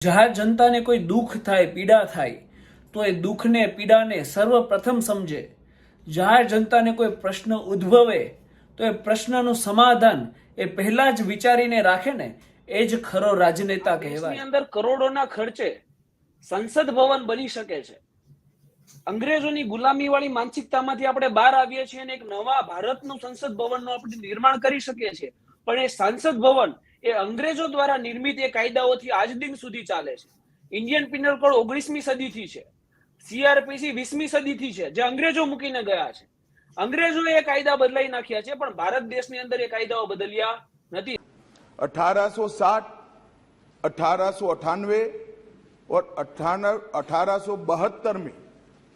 જાહેર જનતાને કોઈ દુઃખ થાય, પીડા થાય તો એ દુઃખને, પીડાને સર્વપ્રથમ સમજે. જાહેર જનતાને કોઈ પ્રશ્ન ઉદ્ભવે તો એ પ્રશ્નનું સમાધાન એ પહેલા જ વિચારીને રાખે ને, એ જ ખરો રાજનેતા કહેવાય. અંદર કરોડોના ખર્ચે સંસદ ભવન બની શકે છે. અંગ્રેજોની ગુલામી વાળી માનસિકતામાંથી આપણે બહાર આવીએ છીએ અને એક નવા ભારતનું સંસદ ભવનનું આપણે નિર્માણ કરી શકીએ છીએ. પણ એ સંસદ ભવન એ અંગ્રેજો દ્વારા નિર્મિત એ કાયદાઓથી આજ દિન સુધી ચાલે છે. ઇન્ડિયન પિનલ કોડ 19મી સદીથી છે. સીઆરપીસી 20મી સદીથી છે, જે અંગ્રેજો મૂકીને ગયા છે. અંગ્રેજોએ એ કાયદા બદલાઈ નાખ્યા છે, પણ ભારત દેશની અંદર એ કાયદાઓ બદલ્યા નથી. 1860, 1898 और 1872 में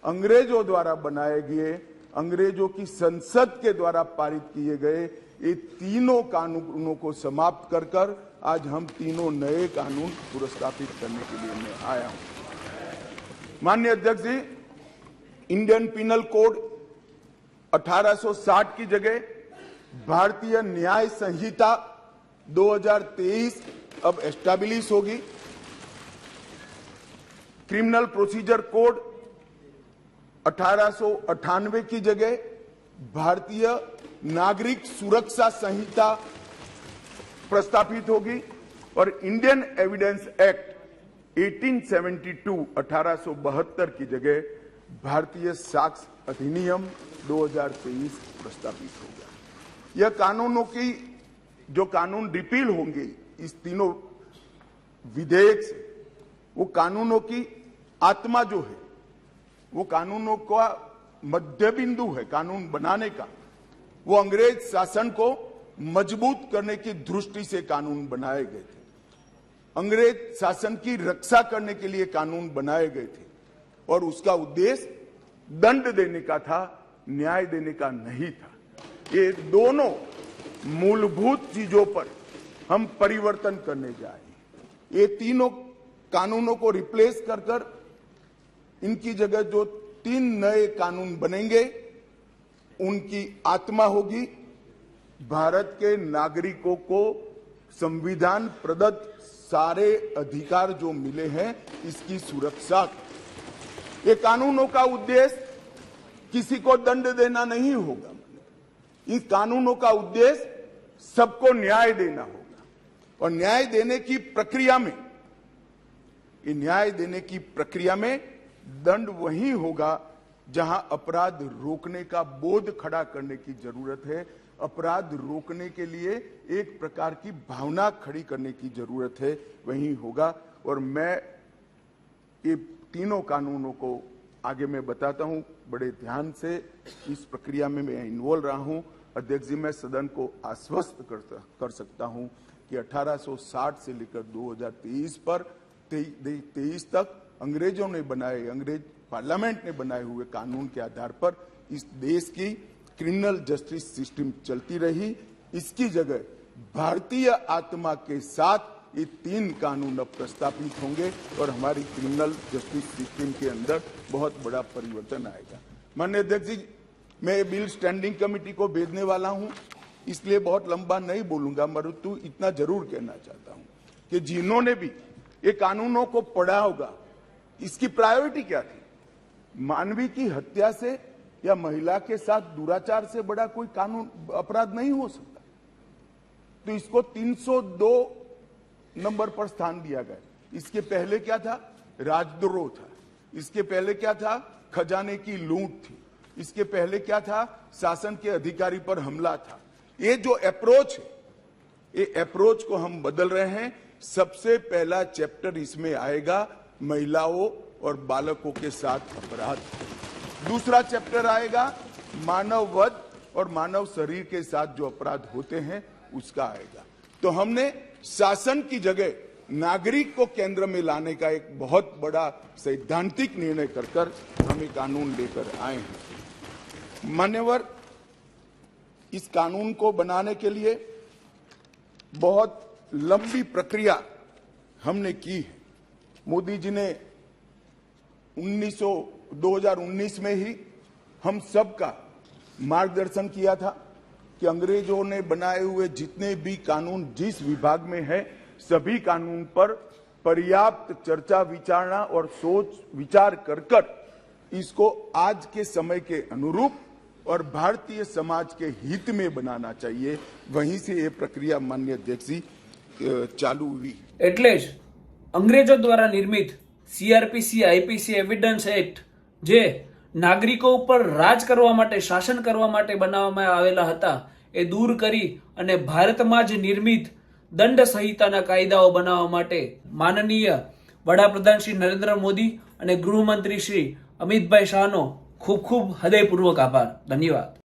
अंग्रेजों द्वारा बनाए गए, अंग्रेजों की संसद के द्वारा पारित किए गए ये तीनों कानूनों को समाप्त कर कर आज हम तीनों नए कानून पुरस्कृत करने के लिए मैं आया हूं। माननीय अध्यक्ष जी, इंडियन पिनल कोड 1860 की जगह भारतीय न्याय संहिता 2023 अब एस्टैब्लिश होगी। क्रिमिनल प्रोसीजर कोड 1898 की जगह भारतीय नागरिक सुरक्षा संहिता प्रस्तावित होगी और इंडियन एविडेंस एक्ट 1872 1872 की जगह भारतीय साक्ष्य अधिनियम 2023 प्रस्तावित होगा। यह कानूनों की जो कानून रिपील होंगे इस तीनों विधेयक से, वो कानूनों की आत्मा जो है, वो कानूनों का मध्य बिंदु है कानून बनाने का, वो अंग्रेज शासन को मजबूत करने की दृष्टि से कानून बनाए गए थे। अंग्रेज शासन की रक्षा करने के लिए कानून बनाए गए थे और उसका उद्देश्य दंड देने का था, न्याय देने का नहीं था। ये दोनों मूलभूत चीजों पर हम परिवर्तन करने जा रहे हैं। ये तीनों कानूनों को रिप्लेस कर कर इनकी जगह जो 3 नए कानून बनेंगे उनकी आत्मा होगी भारत के नागरिकों को संविधान प्रदत्त सारे अधिकार जो मिले हैं इसकी सुरक्षा। ये कानूनों का उद्देश्य किसी को दंड देना नहीं होगा, इन कानूनों का उद्देश्य सबको न्याय देना होगा। और न्याय देने की प्रक्रिया में, ये न्याय देने की प्रक्रिया में दंड वही होगा जहां अपराध रोकने का बोध खड़ा करने की जरूरत है, अपराध रोकने के लिए एक प्रकार की भावना खड़ी करने की जरूरत है, वही होगा। और मैं ये तीनों कानूनों को आगे मैं बताता हूं, बड़े ध्यान से इस प्रक्रिया में मैं इन्वॉल्व रहा हूं। अध्यक्ष जी, मैं सदन को आश्वस्त कर सकता हूं कि 1860 से लेकर 2023 पर 23 तक अंग्रेजों ने बनाए, अंग्रेज पार्लियामेंट ने बनाए हुए कानून के आधार पर इस देश की क्रिमिनल जस्टिस सिस्टम चलती रही। इसकी जगह भारतीय आत्मा के साथ ये 3 कानून अब प्रस्तावित होंगे और हमारी क्रिमिनल जस्टिस सिस्टम के अंदर बहुत बड़ा परिवर्तन आएगा। माननीय अध्यक्ष जी, मैं बिल स्टैंडिंग कमेटी को भेजने वाला हूं, इसलिए बहुत लंबा नहीं बोलूंगा, परंतु इतना जरूर कहना चाहता हूं कि जिन्होंने भी ये कानूनों को पढ़ा होगा, इसकी प्रायोरिटी क्या थी? मानवी की हत्या से या महिला के साथ दुराचार से बड़ा कोई कानून अपराध नहीं हो सकता, तो इसको 302 नंबर पर स्थान दिया गया। इसके पहले क्या था? राजद्रोह था। इसके पहले क्या था? खजाने की लूट थी। इसके पहले क्या था? शासन के अधिकारी पर हमला था। ये जो अप्रोच है, ये अप्रोच को हम बदल रहे हैं। सबसे पहला चैप्टर इसमें आएगा महिलाओं और बालकों के साथ अपराध। दूसरा चैप्टर आएगा मानव वध और मानव शरीर के साथ जो अपराध होते हैं उसका आएगा। तो हमने शासन की जगह नागरिक को केंद्र में लाने का एक बहुत बड़ा सैद्धांतिक निर्णय कर हम ये कानून लेकर आए हैं। मान्यवर, इस कानून को बनाने के लिए बहुत लंबी प्रक्रिया हमने की है। मोदी जी ने 2019 में ही हम सबका मार्गदर्शन किया था कि अंग्रेजों ने बनाए हुए जितने भी कानून जिस विभाग में है, सभी कानून पर पर्याप्त चर्चा विचारणा और सोच विचार कर इसको आज के समय के अनुरूप और भारतीय समाज के हित में बनाना चाहिए। वहीं से ये प्रक्रिया माननीय अध्यक्ष जी चालू हुई। એટલે જ અંગ્રેજો દ્વારા નિર્મિત સીઆરપીસી આઈપીસી એવિડન્સ એક્ટ જે નાગરિકો ઉપર રાજ કરવા માટે શાસન કરવા માટે બનાવવામાં આવેલા હતા એ દૂર કરી અને ભારતમાં જ નિર્મિત દંડ સંહિતાના કાયદાઓ બનાવવા માટે માનનીય વડાપ્રધાન શ્રી નરેન્દ્ર મોદી અને ગૃહમંત્રી શ્રી અમિતભાઈ શાહનો ખૂબ ખૂબ હૃદયપૂર્વક આભાર. ધન્યવાદ.